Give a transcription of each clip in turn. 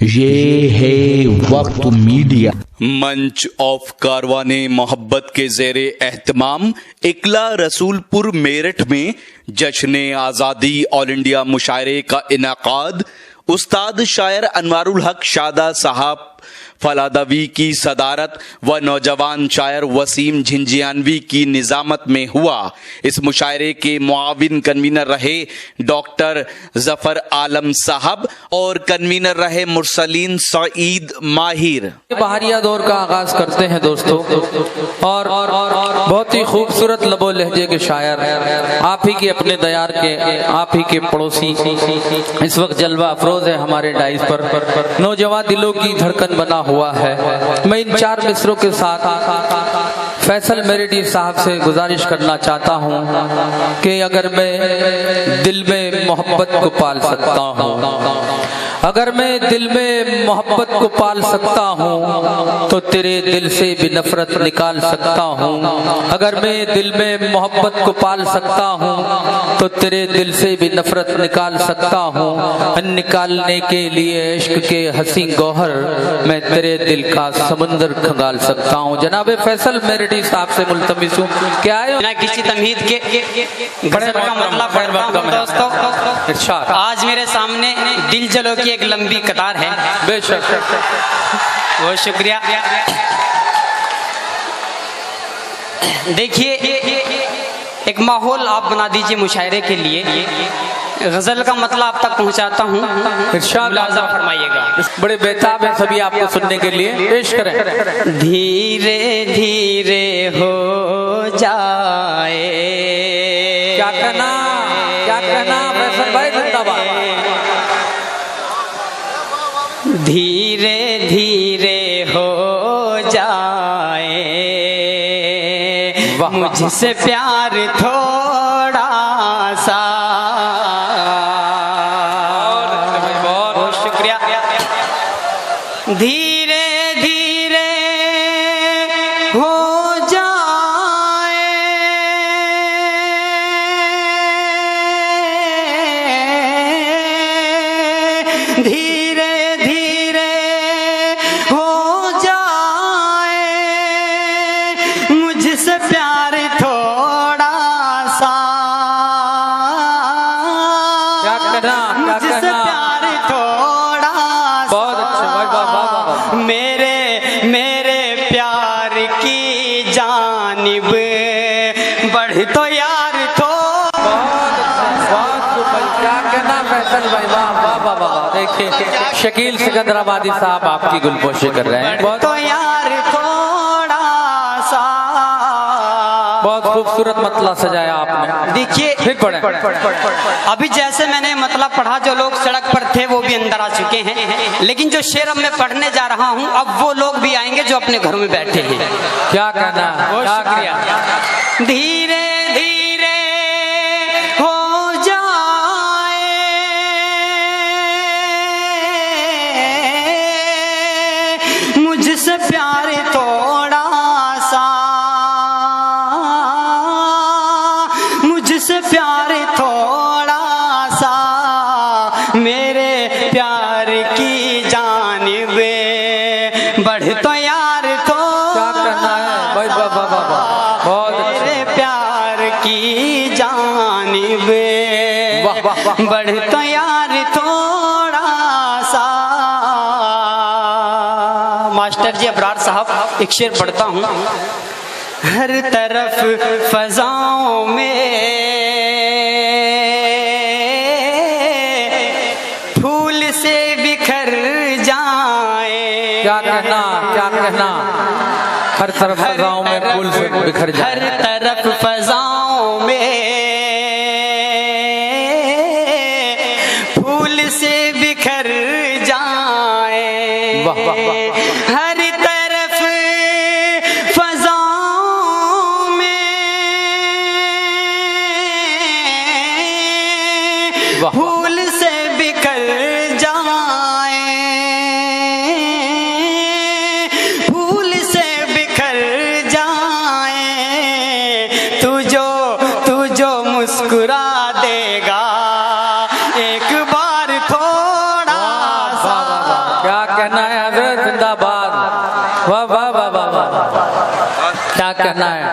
ये है वक्त मीडिया। मंच ऑफ कारवाने मोहब्बत के ज़ेरे एहतमाम इकला रसूलपुर मेरठ में जश्न आज़ादी ऑल इंडिया मुशायरे का इनाकाद उस्ताद शायर अनवारुल हक शादा साहब फलादवी की सदारत व नौजवान शायर वसीम झिंझियानवी की निजामत में हुआ। इस मुशायरे के मुआविन कन्वीनर रहे डॉक्टर जफर आलम साहब और कन्वीनर रहे मुरसलीन सईद माहिर। बहारिया दौर का आगाज करते हैं दोस्तों, और बहुत ही खूबसूरत लबो लहजे के शायर आप ही के अपने दयार के, आप ही के पड़ोसी इस वक्त जलवा अफरोज है हमारे डाइस पर, नौजवान दिलों की धड़कन बना हुआ है। मैं इन चार मिसरों के साथ फैसल मेरेडी साहब से गुजारिश करना चाहता हूँ कि अगर मैं दिल में मोहब्बत को पाल सकता हूँ, अगर मैं दिल में मोहब्बत को पाल सकता हूँ तो तेरे दिल से भी नफरत निकाल सकता हूँ। अगर मैं दिल में मोहब्बत को पाल सकता हूँ तो तेरे दिल से भी नफरत निकाल सकता हूँ। निकालने के लिए इश्क के हसी गौहर मैं तेरे दिल का समंदर खंगाल सकता हूँ। जनाब फैसल मेरेडी साहब से मुल्तमिस हूँ क्या है किसी तमहीद के बड़े का मतलब दोस्तों, आज मेरे सामने दिल जलो की एक लंबी कतार है। बेशक, बहुत शुक्रिया। देखिए एक माहौल आप बना दीजिए मुशायरे के लिए। गजल का मतलब आप तक पहुंचाता हूँ, मुलाजा फरमाइएगा। बड़े बेताब हैं सभी आपको सुनने के लिए, पेश करें। धीरे धीरे हो जाए, क्या कहना फैसल भाई, जिंदाबाद। धीरे धीरे हो जाए मुझसे प्यार थोड़ा सा। बहुत शुक्रिया। धीरे धीरे हो जाए धीरे धीरे हो जाए मुझसे प्यार थोड़ा सा। क्या कहना, मुझसे प्यार थोड़ा सा। बहुत अच्छा, मेरे प्यार की जानिब बढ़ तो यार क्या कहना फैसल भाई, वाह वाह वाह वाह। देखिए शकील सिकंदराबादी साहब आपकी गुलपोशी कर रहे हैं। तो यार थोड़ा सा। बहुत खूबसूरत मतलब सजाया आपने। देखिए फिर पढ़े। अभी जैसे मैंने मतलब पढ़ा, जो लोग सड़क पर थे वो भी अंदर आ चुके हैं, लेकिन जो शेर अब मैं पढ़ने जा रहा हूँ अब वो लोग भी आएंगे जो अपने घरों में बैठे हैं। क्या कहना, क्या शुक्रिया। धीरे धीरे हो जाए मुझसे प्यार थोड़ा सा, मुझसे प्यार थोड़ा सा। मेरे प्यार की जानिब बढ़ तो यार क्या कहना है भाई, वाह वाह वाह वाह। बहुत मेरे प्यार की जानिब बढ़ तो यार थोड़ा सा। मास्टर जी अबरार साहब एक शेर पढ़ता हूँ। हर तरफ फजाओं में फूल से बिखर जाए। क्या कहना, क्या कहना। हर तरफ फजाओं में फूल से बिखर जाए। हर तरफ फजाओं में फूल से बिखर जाए। वाह वाह वाह। हर तरफ फजाओं में फूल से बिखर जाए, फूल से बिखर जाए। तू जो मुस्कुरा देगा एक बार थोड़ा सा। क्या कहना है हजरत, जिंदाबाद। वाह वाह वाह वाह वाह, क्या कहना है।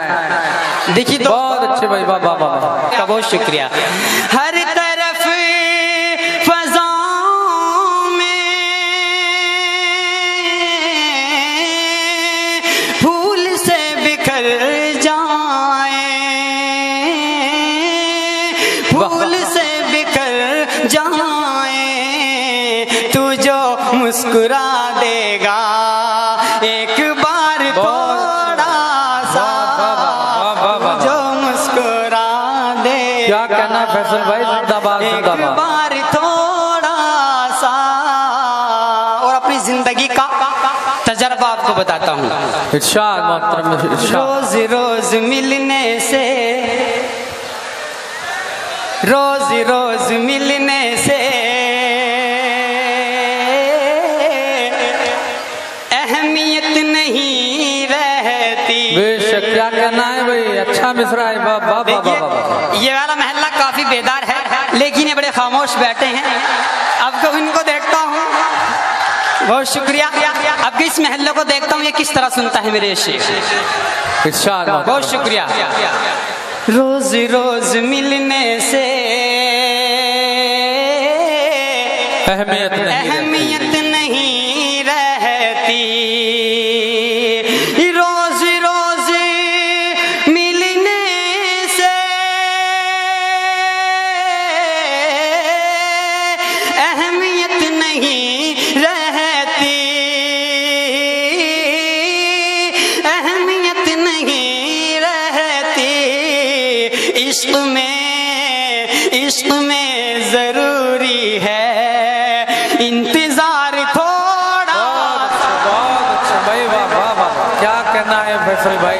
देखिए बहुत अच्छे भाई, वाह वाह वाह। का बहुत शुक्रिया। हर तरफ फजाओं में फूल से बिखर जाए, फूल से बिखर जाए, तू जो मुस्कुरा देगा एक बार थोड़ा सा, जो मुस्कुरा दे। क्या कहना फैसल भाई, जिंदाबाद एक जिंदाबाद। बार थोड़ा सा। और अपनी जिंदगी का तजर्बा आपको बताता हूँ। इरशाद मोहतरम, इरशाद। रोज रोज मिलने से, रोज रोज मिलने से अहमियत नहीं रहती। बेशक, क्या कहना है भाई, अच्छा मिसरा है। वाह वाह वाह वाह वाह। ये वाला महल्ला काफी बेदार है, लेकिन ये बड़े खामोश बैठे हैं। अब को इनको देखता हूँ, बहुत शुक्रिया। अब इस महल्ले को देखता हूँ, ये किस तरह सुनता है मेरे शेर। इरशाद बहुत शुक्रिया। रोज रोज मिलने से अहमियत नहीं अहमियत नहीं रहती। रोज रोज मिलने से अहमियत नहीं रहती, अहमियत नहीं रहती। इश्क में जरूरी है इंतजार थोड़ा। बहुत अच्छा भाई, वाह वाह वाह। क्या कहना है फैसल भाई।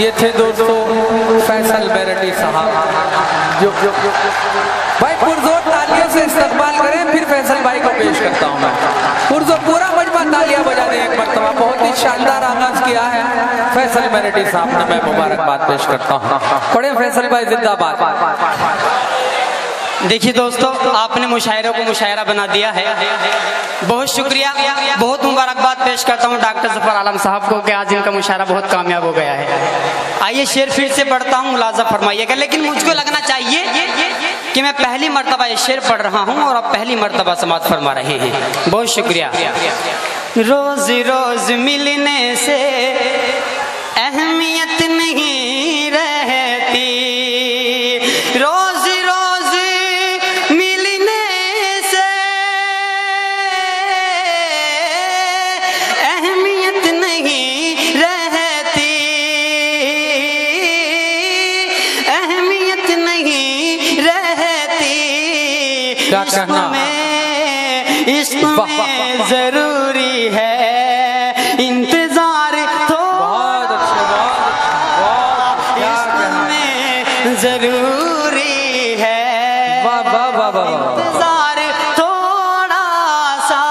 ये थे दोस्तों फैसल बैरटी साहब, जो भाई पुरजोर तालियों से इस्तकबाल करें, फिर फैसल भाई को पेश करता हूँ मैं। पुरजोर पूरा मजमा तालियां बजा दें एक मरतबा। बहुत ही शानदार आगाज किया है फैसल बैरटी साहब ने, मैं मुबारकबाद पेश करता हूँ। पढ़े फैसल भाई, जिंदाबाद। देखिए दोस्तों, आपने मुशायरों को मुशायरा बना दिया है, बहुत शुक्रिया। बहुत मुबारकबाद पेश करता हूँ डॉक्टर जफर आलम साहब को कि आज इनका मुशायरा बहुत कामयाब हो गया है। आइए शेर फिर से पढ़ता हूँ, मुलाजा फरमाइएगा। लेकिन मुझको लगना चाहिए कि मैं पहली मर्तबा ये शेर पढ़ रहा हूँ और आप पहली मर्तबा समाअत फरमा रहे हैं। बहुत शुक्रिया। रोज रोज मिलने से अहमियत नहीं रहती, रोज रोज मिलने से अहमियत नहीं रहती, अहमियत नहीं रहती। इश्क में जरूरी है इंतजार थोड़ा, इश्क में जरूरी है इंतजार थोड़ा सा।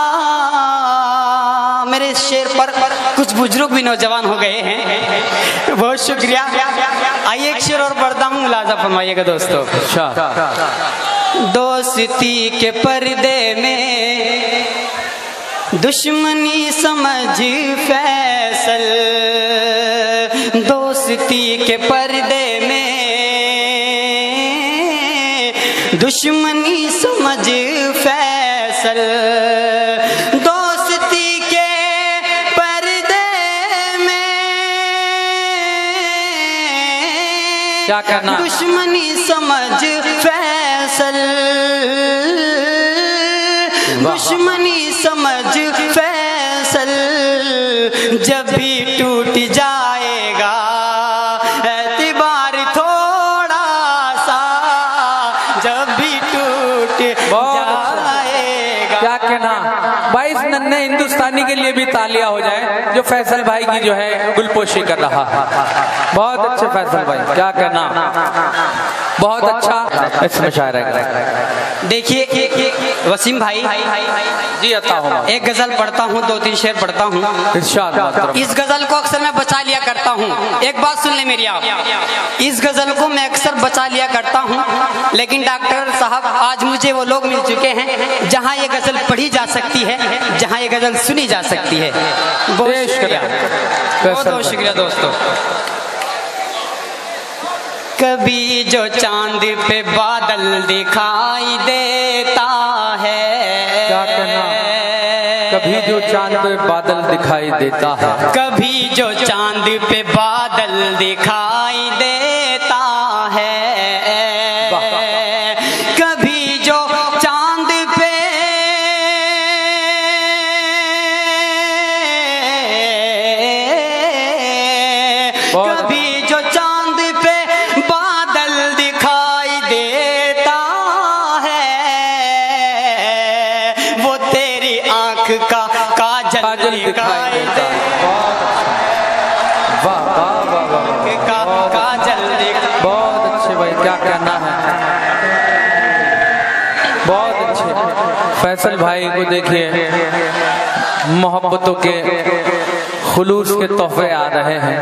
मेरे इस शेर पर कुछ बुजुर्ग भी नौजवान हो गए हैं, बहुत शुक्रिया। आइए एक शेर और पढ़ता हूँ, मुलाजा फरमाइएगा दोस्तों। दोस्ती के पर्दे में दुश्मनी समझ फैसल, दोस्ती के पर्दे में दुश्मनी समझ फैसल, दोस्ती के पर्दे में क्या करना, दुश्मनी समझ फैसल, दुश्मनी समझ फैसल। जब भी टूट जाएगा एतबार थोड़ा सा, जब भी टूट जाएगा। क्या कहना भाई, इस नन्हे हिंदुस्तानी के लिए भी तालियां हो जाए जो फैसल भाई की जो है गुलपोशी कर रहा है। बहुत अच्छे फैसल भाई, क्या कहना, बहुत अच्छा इस मुशायरे का। देखिए वसीम भाई जी, आता हूँ, एक गजल पढ़ता हूँ, 2-3 शेर पढ़ता हूँ। इस गजल को अक्सर मैं बचा लिया करता हूँ। एक बात सुन ले मेरी आप, इस गजल को मैं अक्सर बचा लिया करता हूँ, लेकिन डॉक्टर साहब आज मुझे वो लोग मिल चुके हैं जहाँ ये गजल पढ़ी जा सकती है, जहां ये गजल सुनी जा सकती है। बहुत शुक्रिया, बहुत बहुत शुक्रिया दोस्तों। कभी जो चांद पे बादल दिखाई देता है, क्या कहना, कभी जो चांद पे बादल दिखाई देता है, कभी जो चांद पे बादल दिखाई देता है, कभी जो चांद पे कभी जो चांद पे बादल दिखाई देता है, वो तेरी आंख का काजल दिखाई देता है। वाह वाह वाह वाह, का काजल दिखाई। बहुत अच्छे भाई, क्या कहना है, बहुत अच्छे। फैसल भाई को देखिए, मोहब्बतों के खुलूस के तोहफे आ रहे हैं,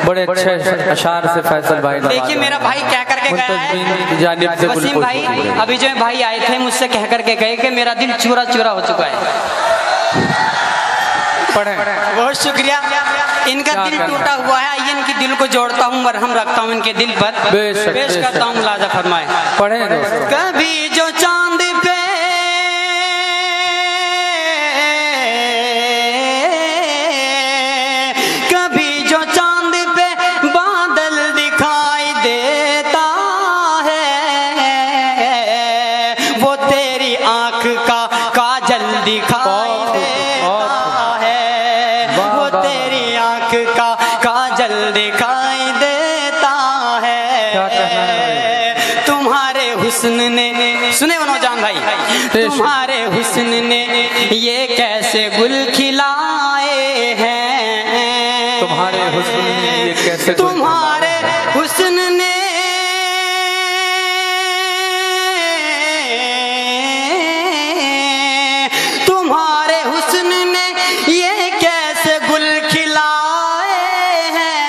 बड़े अच्छे अशार से फैसल भाई। देखिए मेरा भाई क्या करके गया है, जानिब से वसीम भाई, अभी जो भाई आए थे मुझसे कह करके गए कि मेरा दिल चूरा चूरा हो चुका है। पढ़े, बहुत शुक्रिया। इनका दिल टूटा हुआ है, आइए इनके दिल को जोड़ता हूँ, मरहम रखता हूँ इनके दिल पर, पेश करता हूँ, मुलाजा फरमाए। पढ़े दोस्तों। कभी जो चांद पे कभी जो चांद पे बादल दिखाई देता है, वो तेरी आंख का काजल दिखाई देता है, वो तेरी आंख का काजल दिखाई देता है। तुम्हारे हुस्न ने, सुने वो नौजवान भाई, तुम्हारे हुस्न ने ये कैसे गुल खिलाए हैं, तुम्हारे हुस्न ने ये कैसे, तुम्हारे हुस्न ने तुम्हारे हुस्न ने ये कैसे गुल खिलाए हैं,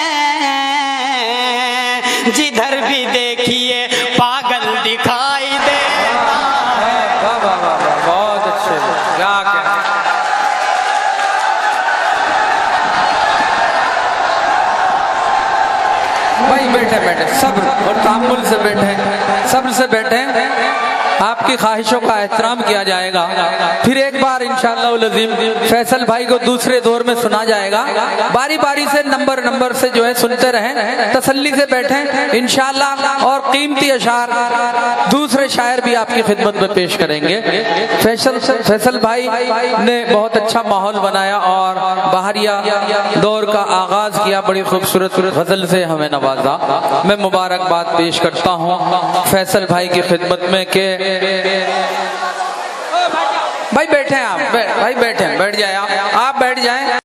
जिधर भी देखिए पागल दिखाई देता है। वाह वाह वाह, बहुत अच्छे, क्या कहना। भाई बैठे बैठे सब्र और तामुल से बैठे, सब्र से बैठे, आपकी ख्वाहिशों का एहतराम किया जाएगा। फिर एक बार इंशाअल्लाह अज़ीम फैसल भाई को दूसरे दौर में सुना जाएगा। बारी बारी से नंबर से जो है सुनते रहें, तसल्ली से बैठें इंशाअल्लाह। और कीमती अशार दूसरे शायर भी आपकी खिदमत में पेश करेंगे। फैसल भाई ने बहुत अच्छा माहौल बनाया और बहरिया दौर का आगाज किया, बड़ी खूबसूरत गजल से हमें नवाजा। मैं मुबारकबाद पेश करता हूँ फैसल भाई की खिदमत में के भाई बैठे आप, भाई बैठे, बैठ जाए आप बैठ जाए।